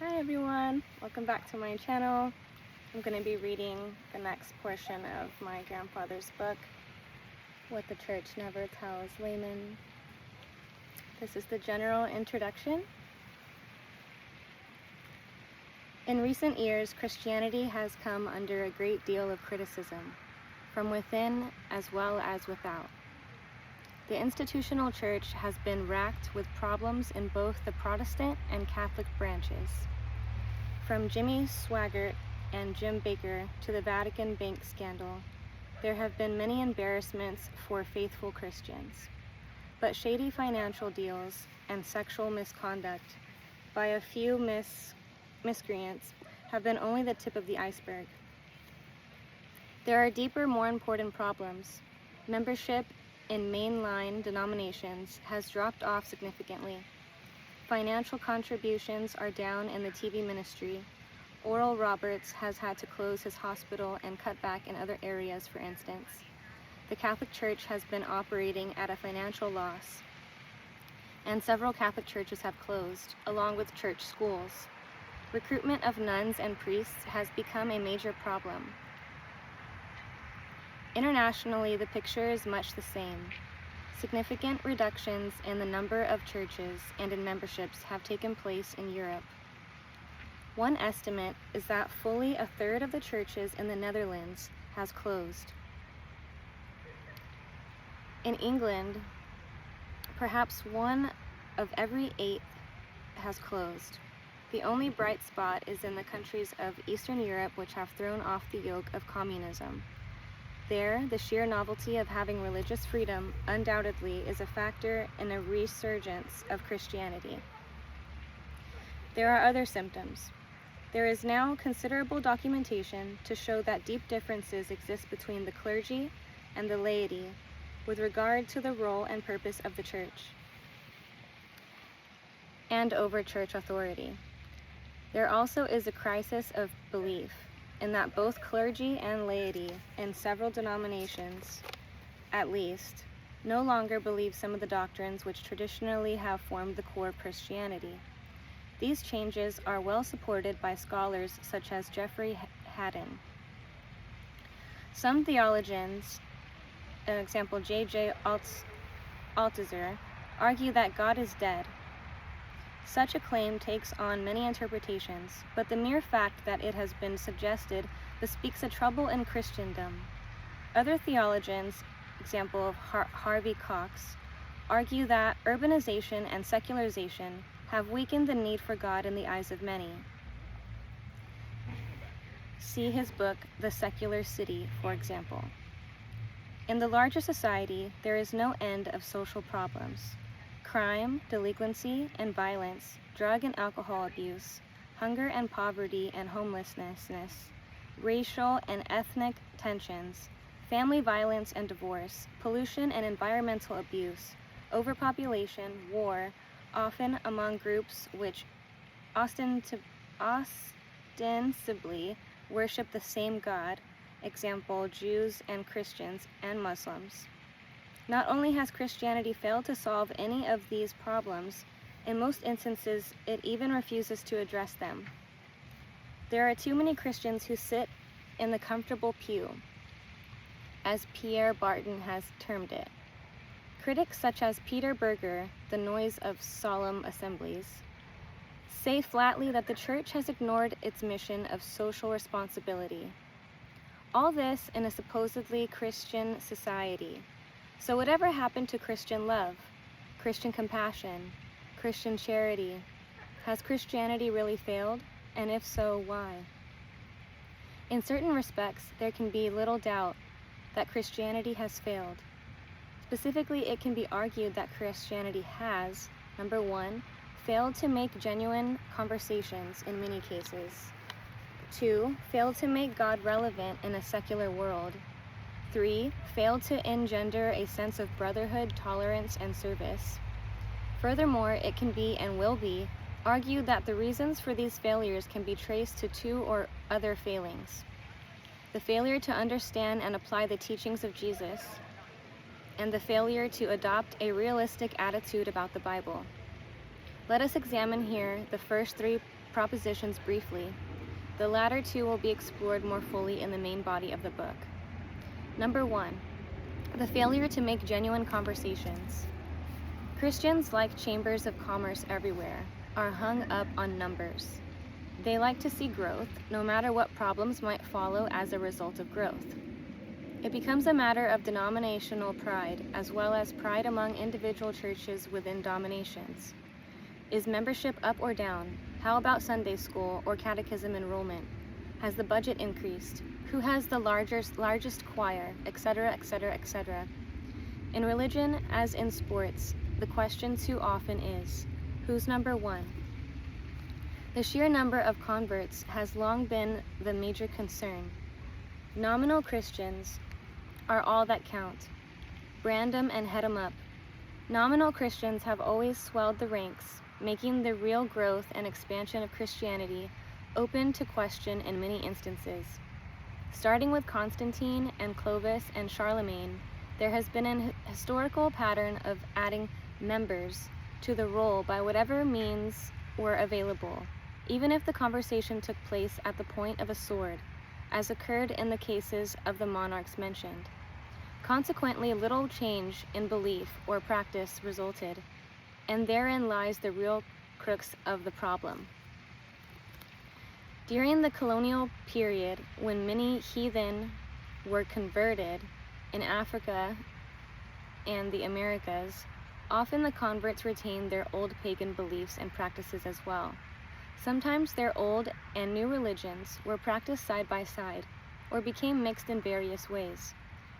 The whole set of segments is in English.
Hi everyone, welcome back to my channel. I'm going to be reading the next portion of my grandfather's book, What the Church Never Tells Laymen. This is the general introduction. In recent years, Christianity has come under a great deal of criticism, from within as well as without. The institutional church has been racked with problems in both the Protestant and Catholic branches. From Jimmy Swaggart and Jim Baker to the Vatican Bank scandal, there have been many embarrassments for faithful Christians. But shady financial deals and sexual misconduct by a few miscreants have been only the tip of the iceberg. There are deeper, more important problems. Membership in mainline denominations has dropped off significantly. Financial contributions are down in the TV ministry. Oral Roberts has had to close his hospital and cut back in other areas, for instance. The Catholic Church has been operating at a financial loss, and several Catholic churches have closed, along with church schools. Recruitment of nuns and priests has become a major problem. Internationally, the picture is much the same. Significant reductions in the number of churches and in memberships have taken place in Europe. One estimate is that fully a third of the churches in the Netherlands has closed. In England, perhaps 1 of every 8 has closed. The only bright spot is in the countries of Eastern Europe, which have thrown off the yoke of communism. There, the sheer novelty of having religious freedom undoubtedly is a factor in a resurgence of Christianity. There are other symptoms. There is now considerable documentation to show that deep differences exist between the clergy and the laity with regard to the role and purpose of the church and over church authority. There also is a crisis of belief in that both clergy and laity, in several denominations at least, no longer believe some of the doctrines which traditionally have formed the core of Christianity. These changes are well supported by scholars such as Jeffrey Haddon. Some theologians, an example J.J. Altizer, argue that God is dead. Such a claim takes on many interpretations, but the mere fact that it has been suggested bespeaks a trouble in Christendom. Other theologians, example of Harvey Cox, argue that urbanization and secularization have weakened the need for God in the eyes of many. See his book, The Secular City, for example. In the larger society, there is no end of social problems. Crime, delinquency, and violence, drug and alcohol abuse, hunger and poverty and homelessness, racial and ethnic tensions, family violence and divorce, pollution and environmental abuse, overpopulation, war, often among groups which ostensibly worship the same God, example Jews and Christians and Muslims. Not only has Christianity failed to solve any of these problems, in most instances it even refuses to address them. There are too many Christians who sit in the comfortable pew, as Pierre Barton has termed it. Critics such as Peter Berger, The Noise of Solemn Assemblies, say flatly that the church has ignored its mission of social responsibility. All this in a supposedly Christian society. So whatever happened to Christian love, Christian compassion, Christian charity? Has Christianity really failed? And if so, why? In certain respects, there can be little doubt that Christianity has failed. Specifically, it can be argued that Christianity has, number 1, failed to make genuine conversations in many cases. 2, failed to make God relevant in a secular world. 3, failed to engender a sense of brotherhood, tolerance, and service. Furthermore, it can be and will be argued that the reasons for these failures can be traced to 2 or other failings. The failure to understand and apply the teachings of Jesus, and the failure to adopt a realistic attitude about the Bible. Let us examine here the first 3 propositions briefly. The latter 2 will be explored more fully in the main body of the book. Number 1, the failure to make genuine conversations. Christians, like chambers of commerce everywhere, are hung up on numbers. They like to see growth, no matter what problems might follow as a result of growth. It becomes a matter of denominational pride, as well as pride among individual churches within denominations. Is membership up or down? How about Sunday school or catechism enrollment? Has the budget increased? Who has the largest choir, etc., etc., etc.? In religion, as in sports, the question too often is, who's number 1? The sheer number of converts has long been the major concern. Nominal Christians are all that count. Brand 'em and head 'em up. Nominal Christians have always swelled the ranks, making the real growth and expansion of Christianity open to question in many instances. Starting with Constantine and Clovis and Charlemagne, there has been an historical pattern of adding members to the roll by whatever means were available, even if the conversation took place at the point of a sword, as occurred in the cases of the monarchs mentioned. Consequently, little change in belief or practice resulted, and therein lies the real crux of the problem. During the colonial period, when many heathen were converted in Africa and the Americas, often the converts retained their old pagan beliefs and practices as well. Sometimes their old and new religions were practiced side by side, or became mixed in various ways.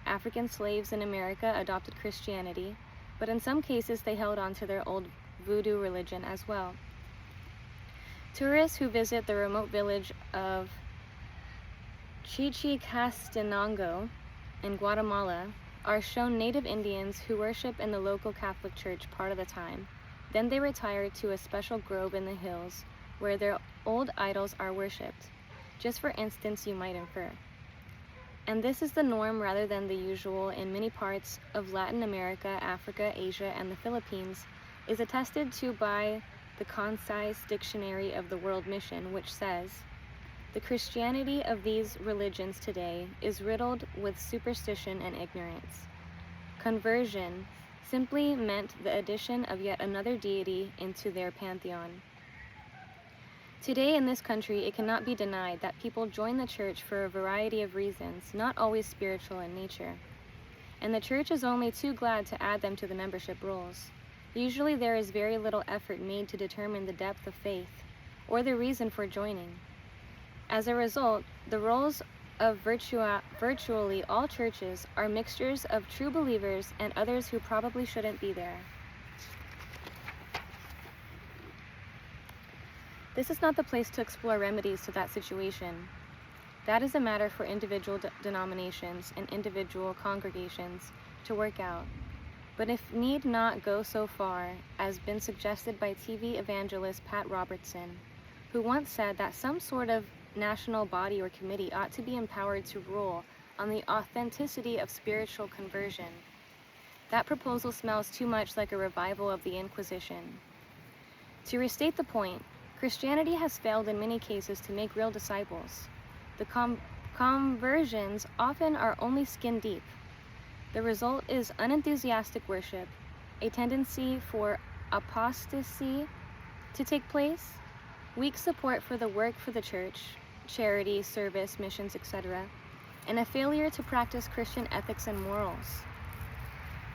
African slaves in America adopted Christianity, but in some cases they held on to their old voodoo religion as well. Tourists who visit the remote village of Chichicastenango in Guatemala are shown native Indians who worship in the local Catholic Church part of the time. Then they retire to a special grove in the hills where their old idols are worshipped, just for instance, you might infer. And this is the norm rather than the usual in many parts of Latin America, Africa, Asia, and the Philippines, is attested to by the concise dictionary of the World Mission, which says, "The Christianity of these religions today is riddled with superstition and ignorance." Conversion simply meant the addition of yet another deity into their pantheon. Today in this country, it cannot be denied that people join the church for a variety of reasons, not always spiritual in nature. And the church is only too glad to add them to the membership rolls. Usually there is very little effort made to determine the depth of faith, or the reason for joining. As a result, the rolls of virtually all churches are mixtures of true believers and others who probably shouldn't be there. This is not the place to explore remedies to that situation. That is a matter for individual denominations and individual congregations to work out. But it need not go so far as been suggested by TV evangelist Pat Robertson, who once said that some sort of national body or committee ought to be empowered to rule on the authenticity of spiritual conversion. That proposal smells too much like a revival of the Inquisition. To restate the point, Christianity has failed in many cases to make real disciples. The conversions often are only skin deep. The result is unenthusiastic worship, a tendency for apostasy to take place, weak support for the work for the church, charity, service, missions, etc., and a failure to practice Christian ethics and morals.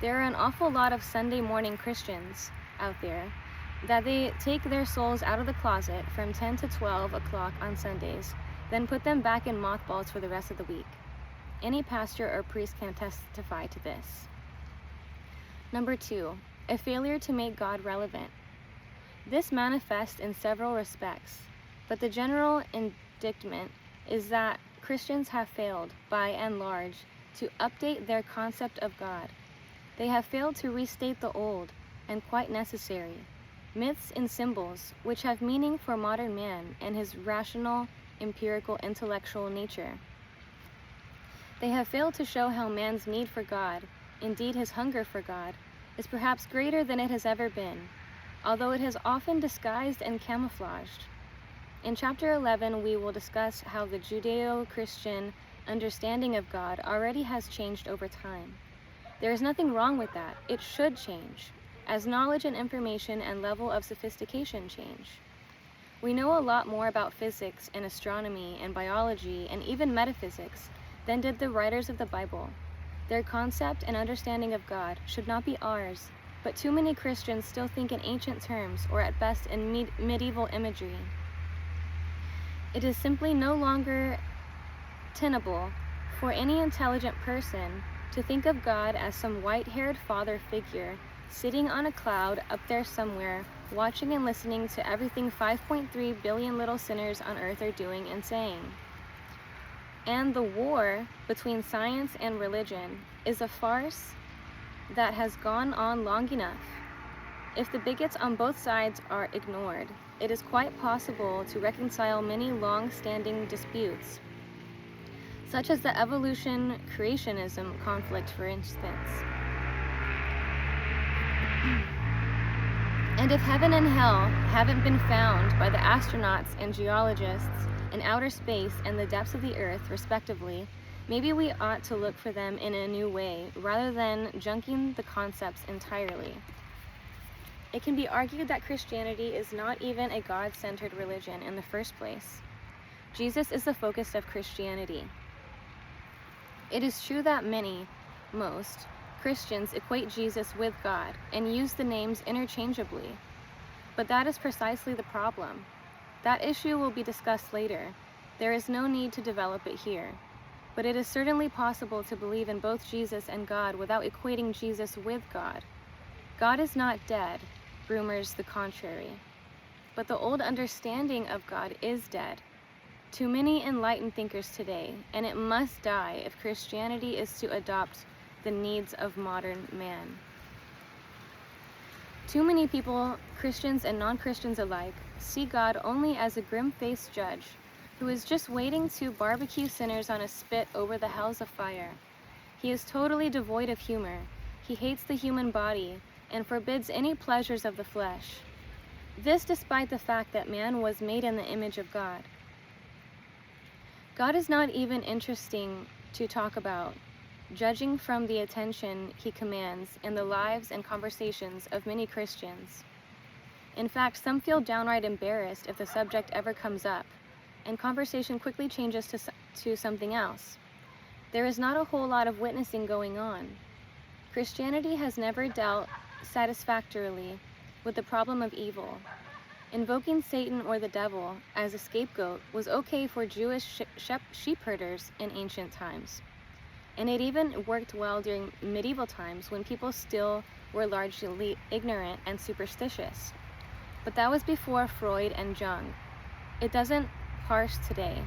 There are an awful lot of Sunday morning Christians out there that they take their souls out of the closet from 10 to 12 o'clock on Sundays, then put them back in mothballs for the rest of the week. Any pastor or priest can testify to this. Number 2, a failure to make God relevant. This manifests in several respects, but the general indictment is that Christians have failed, by and large, to update their concept of God. They have failed to restate the old, and quite necessary, myths and symbols which have meaning for modern man and his rational, empirical, intellectual nature. They have failed to show how man's need for God, indeed his hunger for God, is perhaps greater than it has ever been. although it has often disguised and camouflaged. In chapter 11, we will discuss how the Judeo-Christian understanding of God already has changed over time. There is nothing wrong with that. It should change, as knowledge and information and level of sophistication change. We know a lot more about physics and astronomy and biology and even metaphysics than did the writers of the Bible. Their concept and understanding of God should not be ours, but too many Christians still think in ancient terms or at best in medieval imagery. It is simply no longer tenable for any intelligent person to think of God as some white-haired father figure sitting on a cloud up there somewhere, watching and listening to everything 5.3 billion little sinners on earth are doing and saying. And the war between science and religion is a farce that has gone on long enough. If the bigots on both sides are ignored, it is quite possible to reconcile many long-standing disputes, such as the evolution-creationism conflict, for instance. And if heaven and hell haven't been found by the astronauts and geologists in outer space and the depths of the earth, respectively, maybe we ought to look for them in a new way, rather than junking the concepts entirely. It can be argued that Christianity is not even a God-centered religion in the first place. Jesus is the focus of Christianity. It is true that most Christians equate Jesus with God and use the names interchangeably, but that is precisely the problem. That issue will be discussed later. There is no need to develop it here, but it is certainly possible to believe in both Jesus and God without equating Jesus with God. God is not dead, rumors the contrary, but the old understanding of God is dead. Too many enlightened thinkers today, and it must die if Christianity is to adopt the needs of modern man. Too many people, Christians and non-Christians alike, see God only as a grim-faced judge who is just waiting to barbecue sinners on a spit over the hells of fire. He is totally devoid of humor. He hates the human body and forbids any pleasures of the flesh. This despite the fact that man was made in the image of God. God is not even interesting to talk about, judging from the attention he commands in the lives and conversations of many Christians. In fact, some feel downright embarrassed if the subject ever comes up, and conversation quickly changes to something else. There is not a whole lot of witnessing going on. Christianity has never dealt satisfactorily with the problem of evil. Invoking Satan or the devil as a scapegoat was okay for Jewish sheep herders in ancient times. And it even worked well during medieval times when people still were largely ignorant and superstitious. But that was before Freud and Jung. It doesn't parse today,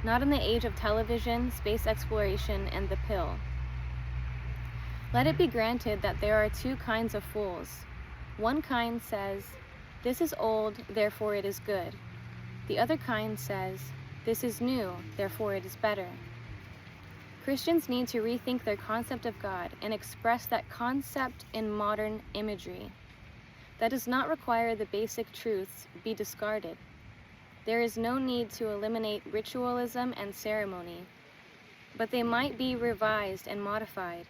not in the age of television, space exploration, and the pill. Let it be granted that there are two kinds of fools. One kind says, "This is old, therefore it is good." The other kind says, "This is new, therefore it is better." Christians need to rethink their concept of God and express that concept in modern imagery. That does not require the basic truths be discarded. There is no need to eliminate ritualism and ceremony, but they might be revised and modified.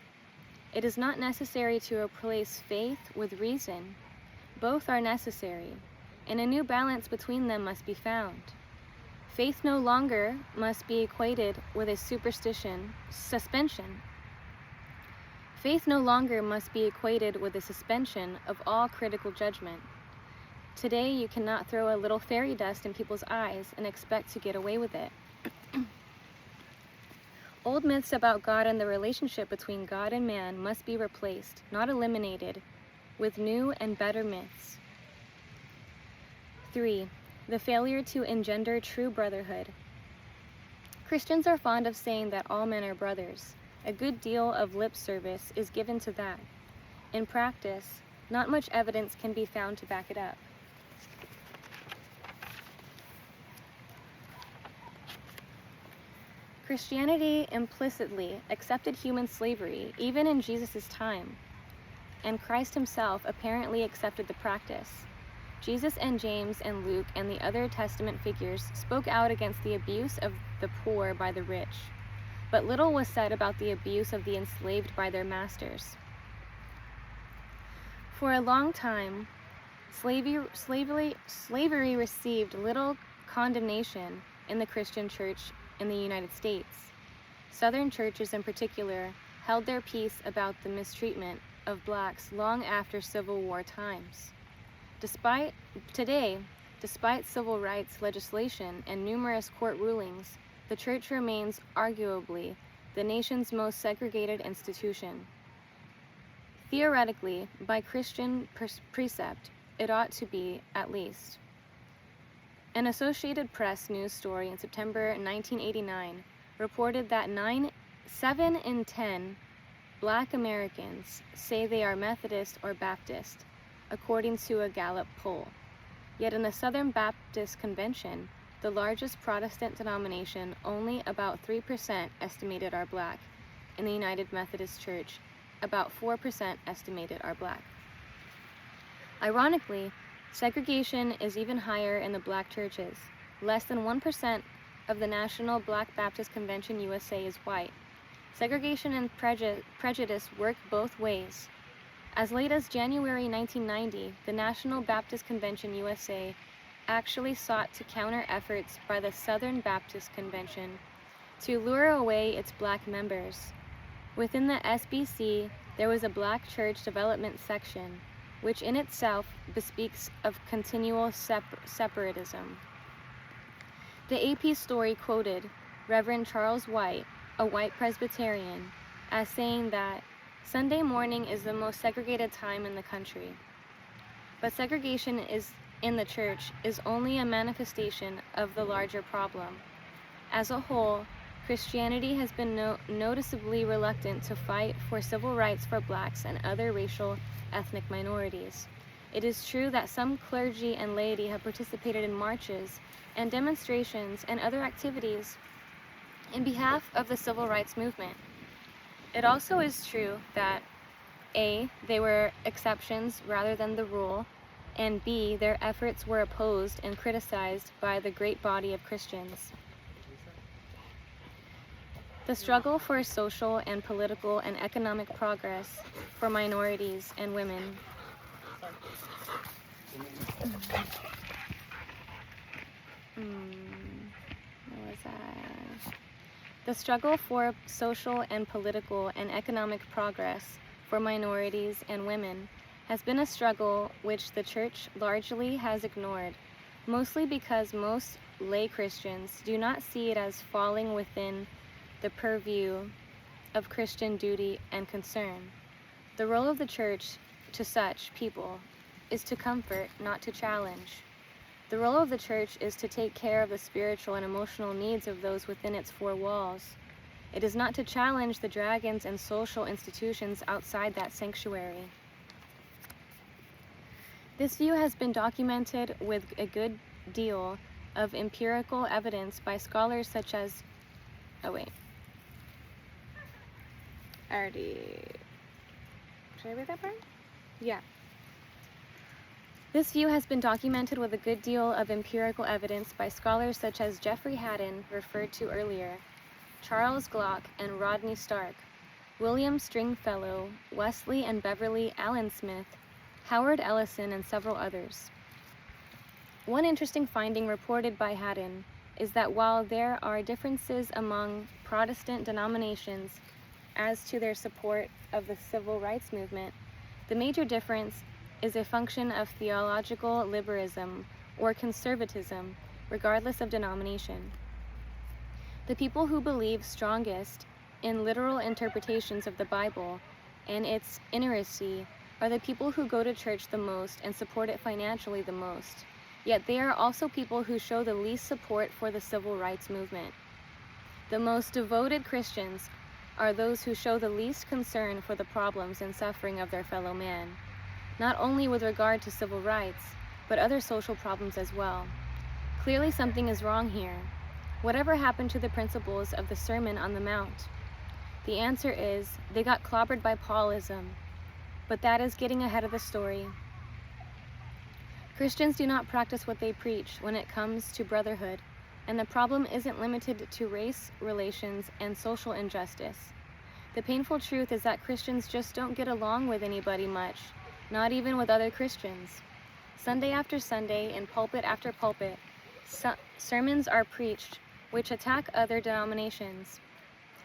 It is not necessary to replace faith with reason. Both are necessary, and a new balance between them must be found. Faith no longer must be equated with a suspension. Faith no longer must be equated with a suspension of all critical judgment. Today, you cannot throw a little fairy dust in people's eyes and expect to get away with it. Old myths about God and the relationship between God and man must be replaced, not eliminated, with new and better myths. 3. The failure to engender true brotherhood. Christians are fond of saying that all men are brothers. A good deal of lip service is given to that. In practice, not much evidence can be found to back it up. Christianity implicitly accepted human slavery, even in Jesus' time, and Christ himself apparently accepted the practice. Jesus and James and Luke and the other Testament figures spoke out against the abuse of the poor by the rich, but little was said about the abuse of the enslaved by their masters. For a long time, slavery received little condemnation in the Christian church in the United States. Southern churches in particular held their peace about the mistreatment of blacks long after Civil War times. Despite civil rights legislation and numerous court rulings, the church remains arguably the nation's most segregated institution. Theoretically, by Christian precept, it ought to be, at least. An Associated Press news story in September 1989 reported that 7 in 10 Black Americans say they are Methodist or Baptist, according to a Gallup poll. Yet in the Southern Baptist Convention, the largest Protestant denomination, only about 3% estimated are Black. In the United Methodist Church, about 4% estimated are Black. Ironically, segregation is even higher in the Black churches. Less than 1% of the National Black Baptist Convention USA is white. Segregation and prejudice work both ways. As late as January 1990, the National Baptist Convention USA actually sought to counter efforts by the Southern Baptist Convention to lure away its Black members. Within the SBC, there was a Black church development section, which in itself bespeaks of continual separatism. The AP story quoted Reverend Charles White, a white Presbyterian, as saying that Sunday morning is the most segregated time in the country. But segregation in the church is only a manifestation of the larger problem. As a whole, Christianity has been noticeably reluctant to fight for civil rights for Blacks and other racial ethnic minorities. It is true that some clergy and laity have participated in marches and demonstrations and other activities in behalf of the civil rights movement. It also is true that A, they were exceptions rather than the rule, and B, their efforts were opposed and criticized by the great body of Christians. The struggle for social and political and economic progress for minorities and women The struggle for social and political and economic progress for minorities and women has been a struggle which the Church largely has ignored, mostly because most lay Christians do not see it as falling within the purview of Christian duty and concern. The role of the Church to such people is to comfort, not to challenge. The role of the Church is to take care of the spiritual and emotional needs of those within its four walls. It is not to challenge the dragons and social institutions outside that sanctuary. This view has been documented with a good deal of empirical evidence by scholars such as... Should I read that part? Yeah. This view has been documented with a good deal of empirical evidence by scholars such as Jeffrey Haddon, referred to earlier, Charles Glock and Rodney Stark, William Stringfellow, Wesley and Beverly Allen Smith, Howard Ellison, and several others. One interesting finding reported by Haddon is that while there are differences among Protestant denominations as to their support of the civil rights movement, the major difference is a function of theological liberalism or conservatism, regardless of denomination. The people who believe strongest in literal interpretations of the Bible and its inerrancy are the people who go to church the most and support it financially the most. Yet they are also people who show the least support for the civil rights movement. The most devoted Christians are those who show the least concern for the problems and suffering of their fellow man, not only with regard to civil rights, but other social problems as well. Clearly something is wrong here. Whatever happened to the principles of the Sermon on the Mount? The answer is, they got clobbered by Paulism, but that is getting ahead of the story. Christians do not practice what they preach when it comes to brotherhood, and the problem isn't limited to race relations and social injustice. The painful truth is that Christians just don't get along with anybody much, not even with other Christians. Sunday after Sunday, in pulpit after pulpit, sermons are preached which attack other denominations,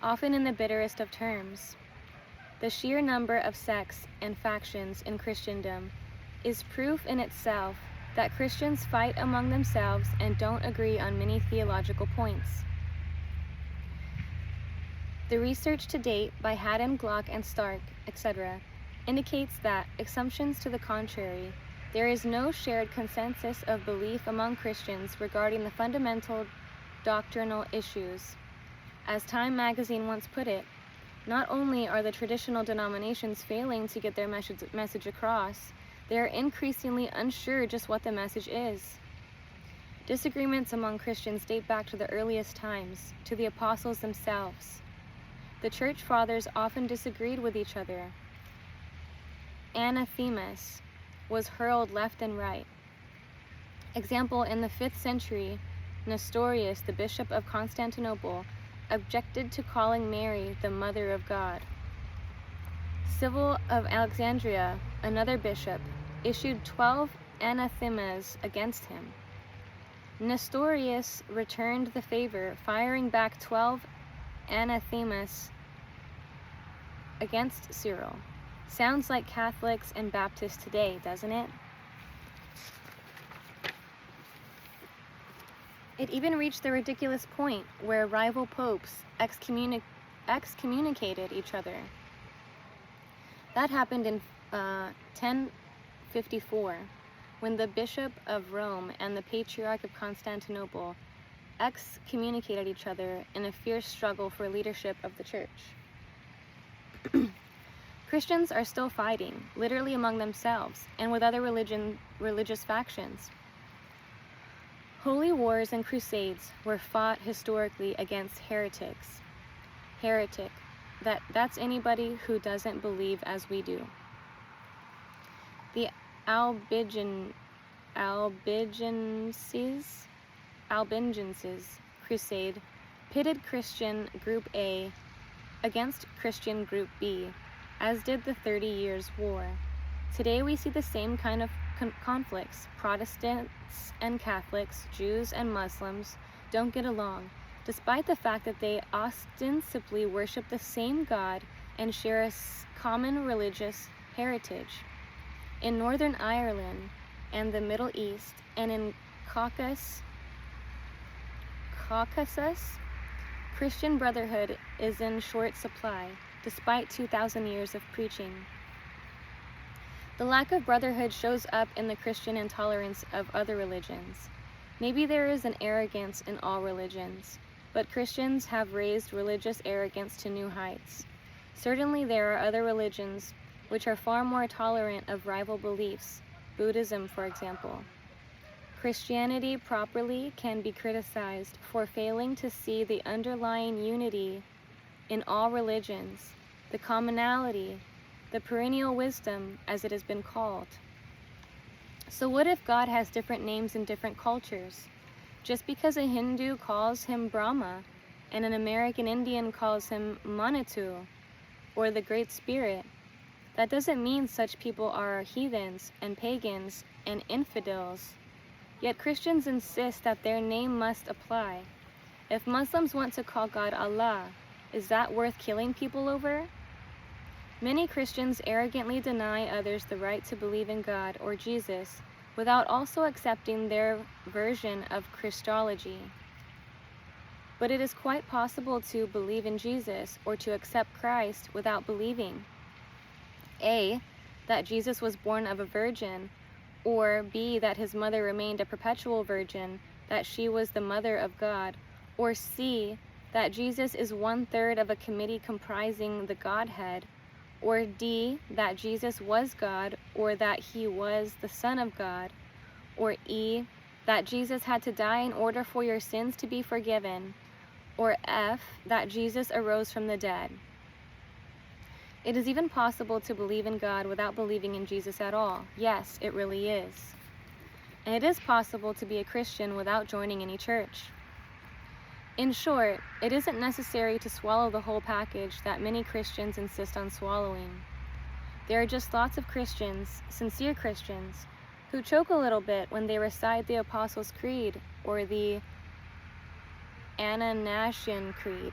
often in the bitterest of terms. The sheer number of sects and factions in Christendom is proof in itself that Christians fight among themselves and don't agree on many theological points. The research to date by Haddon, Glock, and Stark, etc., indicates that, assumptions to the contrary, there is no shared consensus of belief among Christians regarding the fundamental doctrinal issues. As Time magazine once put it, not only are the traditional denominations failing to get their message across, they are increasingly unsure just what the message is. Disagreements among Christians date back to the earliest times, to the apostles themselves. The church fathers often disagreed with each other. Anathemas was hurled left and right. Example, in the 5th century, Nestorius, the bishop of Constantinople, objected to calling Mary the Mother of God. Cyril of Alexandria, another bishop, issued 12 anathemas against him. Nestorius returned the favor, firing back 12 anathemas against Cyril. Sounds like Catholics and Baptists today, doesn't it? It even reached the ridiculous point where rival popes excommunicated each other. That happened in 1054, when the Bishop of Rome and the Patriarch of Constantinople excommunicated each other in a fierce struggle for leadership of the church. Christians are still fighting, literally among themselves, and with other religious factions. Holy wars and crusades were fought historically against heretics. Heretic, that's anybody who doesn't believe as we do. The Albigenses crusade pitted Christian Group A against Christian Group B, as did the 30 Years' War. Today we see the same kind of conflicts. Protestants and Catholics, Jews and Muslims don't get along, despite the fact that they ostensibly worship the same God and share a common religious heritage. In Northern Ireland and the Middle East and in Caucasus, Christian brotherhood is in short supply, despite 2,000 years of preaching. The lack of brotherhood shows up in the Christian intolerance of other religions. Maybe there is an arrogance in all religions, but Christians have raised religious arrogance to new heights. Certainly there are other religions which are far more tolerant of rival beliefs, Buddhism, for example. Christianity properly can be criticized for failing to see the underlying unity in all religions, the commonality, the perennial wisdom, as it has been called. So what if God has different names in different cultures? Just because a Hindu calls him Brahma and an American Indian calls him Manitou or the Great Spirit, that doesn't mean such people are heathens and pagans and infidels. Yet Christians insist that their name must apply. If Muslims want to call God Allah, is that worth killing people over? Many Christians arrogantly deny others the right to believe in God or Jesus without also accepting their version of Christology. But it is quite possible to believe in Jesus or to accept Christ without believing A, that Jesus was born of a virgin, or B, that his mother remained a perpetual virgin, that she was the mother of God, or C, that Jesus is 1/3 of a committee comprising the Godhead, or D, that Jesus was God, or that he was the Son of God, or E, that Jesus had to die in order for your sins to be forgiven, or F, that Jesus arose from the dead. It is even possible to believe in God without believing in Jesus at all. Yes, it really is. and it is possible to be a Christian without joining any church. In short, it isn't necessary to swallow the whole package that many Christians insist on swallowing. There are just lots of Christians, sincere Christians, who choke a little bit when they recite the Apostles' Creed or the Ananasian Creed,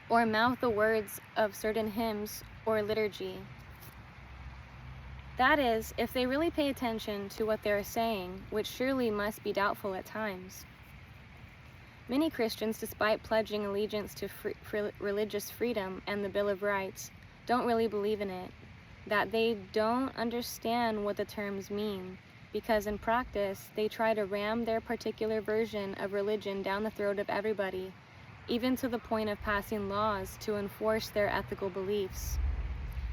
or mouth the words of certain hymns or liturgy. That is, if they really pay attention to what they are saying, which surely must be doubtful at times. Many Christians, despite pledging allegiance to religious freedom and the Bill of Rights, don't really believe in it, that they don't understand what the terms mean, because in practice they try to ram their particular version of religion down the throat of everybody, even to the point of passing laws to enforce their ethical beliefs.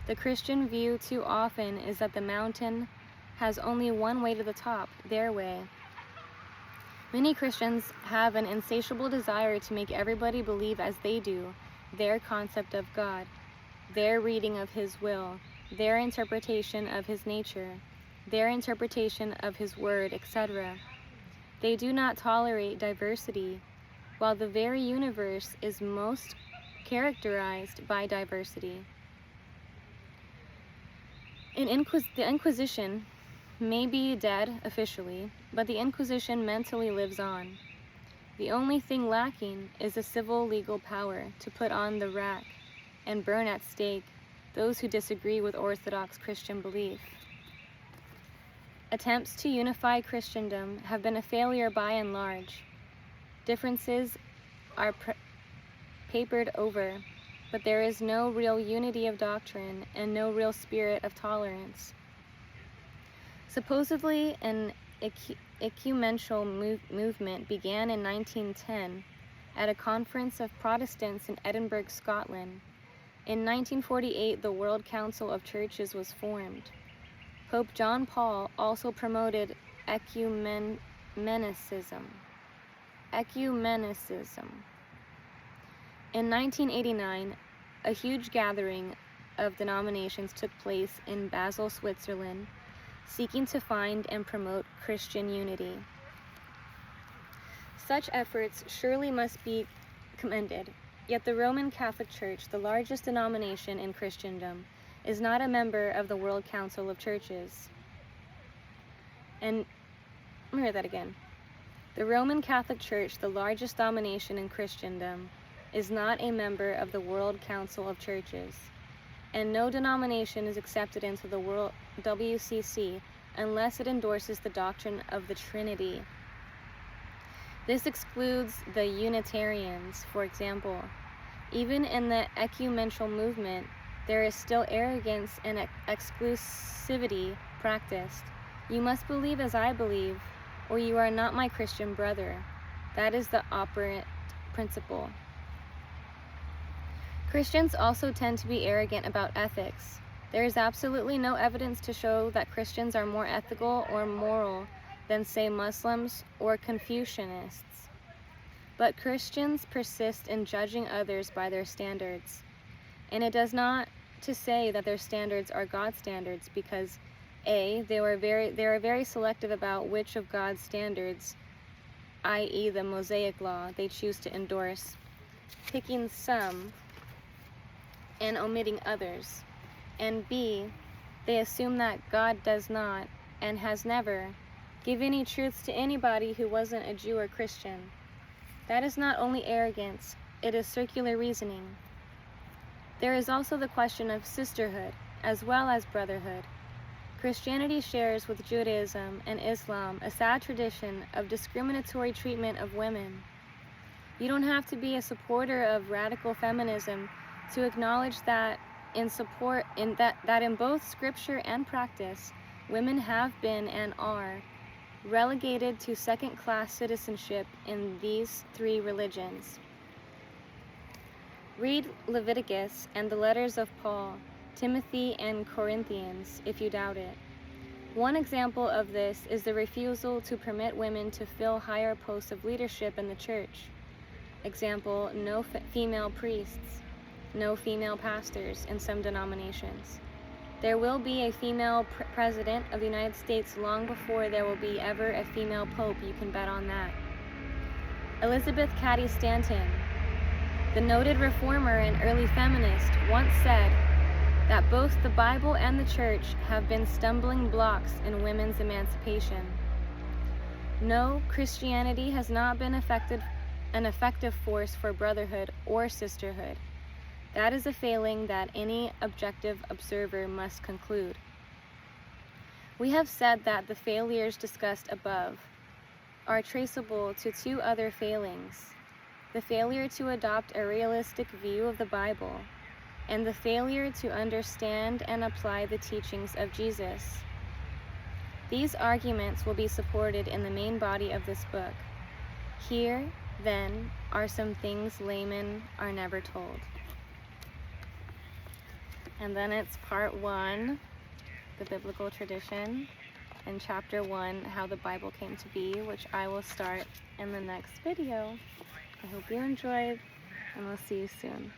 The Christian view too often is that the mountain has only one way to the top, their way. Many Christians have an insatiable desire to make everybody believe as they do, their concept of God, their reading of His will, their interpretation of His nature, their interpretation of His word, etc. They do not tolerate diversity, while the very universe is most characterized by diversity. The Inquisition may be dead officially, but the Inquisition mentally lives on. The only thing lacking is the civil legal power to put on the rack and burn at stake those who disagree with Orthodox Christian belief. Attempts to unify Christendom have been a failure by and large. Differences are papered over, but there is no real unity of doctrine and no real spirit of tolerance. Supposedly, an ecumenical movement began in 1910 at a conference of Protestants in Edinburgh, Scotland. In 1948, the World Council of Churches was formed. Pope John Paul also promoted ecumenicism. In 1989, a huge gathering of denominations took place in Basel, Switzerland, seeking to find and promote Christian unity. Such efforts surely must be commended, yet the Roman Catholic Church, the largest denomination in Christendom, is not a member of the World Council of Churches. And let me read that again. The Roman Catholic Church, the largest denomination in Christendom, is not a member of the World Council of Churches, and no denomination is accepted into the World WCC unless it endorses the doctrine of the Trinity. This excludes the Unitarians, for example. Even in the ecumenical movement, there is still arrogance and exclusivity practiced. You must believe as I believe, or you are not my Christian brother. That is the operant principle. Christians also tend to be arrogant about ethics. There is absolutely no evidence to show that Christians are more ethical or moral than, say, Muslims or Confucianists. But Christians persist in judging others by their standards. And it does not to say that their standards are God's standards, because A, they are very selective about which of God's standards, i.e. the Mosaic Law, they choose to endorse, picking some and omitting others. And B, they assume that God does not, and has never, give any truths to anybody who wasn't a Jew or Christian. That is not only arrogance, it is circular reasoning. There is also the question of sisterhood, as well as brotherhood. Christianity shares with Judaism and Islam a sad tradition of discriminatory treatment of women. You don't have to be a supporter of radical feminism to acknowledge that in both scripture and practice, women have been and are relegated to second-class citizenship in these three religions. Read Leviticus and the letters of Paul, Timothy, and Corinthians if you doubt it. One example of this is the refusal to permit women to fill higher posts of leadership in the church. Example, no female priests, no female pastors in some denominations. There will be a female president of the United States long before there will be ever a female pope. You can bet on that. Elizabeth Cady Stanton, the noted reformer and early feminist, once said that both the Bible and the church have been stumbling blocks in women's emancipation. No, Christianity has not been an effective force for brotherhood or sisterhood. That is a failing that any objective observer must conclude. We have said that the failures discussed above are traceable to two other failings: the failure to adopt a realistic view of the Bible, and the failure to understand and apply the teachings of Jesus. These arguments will be supported in the main body of this book. Here, then, are some things laymen are never told. And then it's part 1, the biblical tradition, and chapter 1, how the Bible came to be, which I will start in the next video. I hope you enjoyed, and we'll see you soon.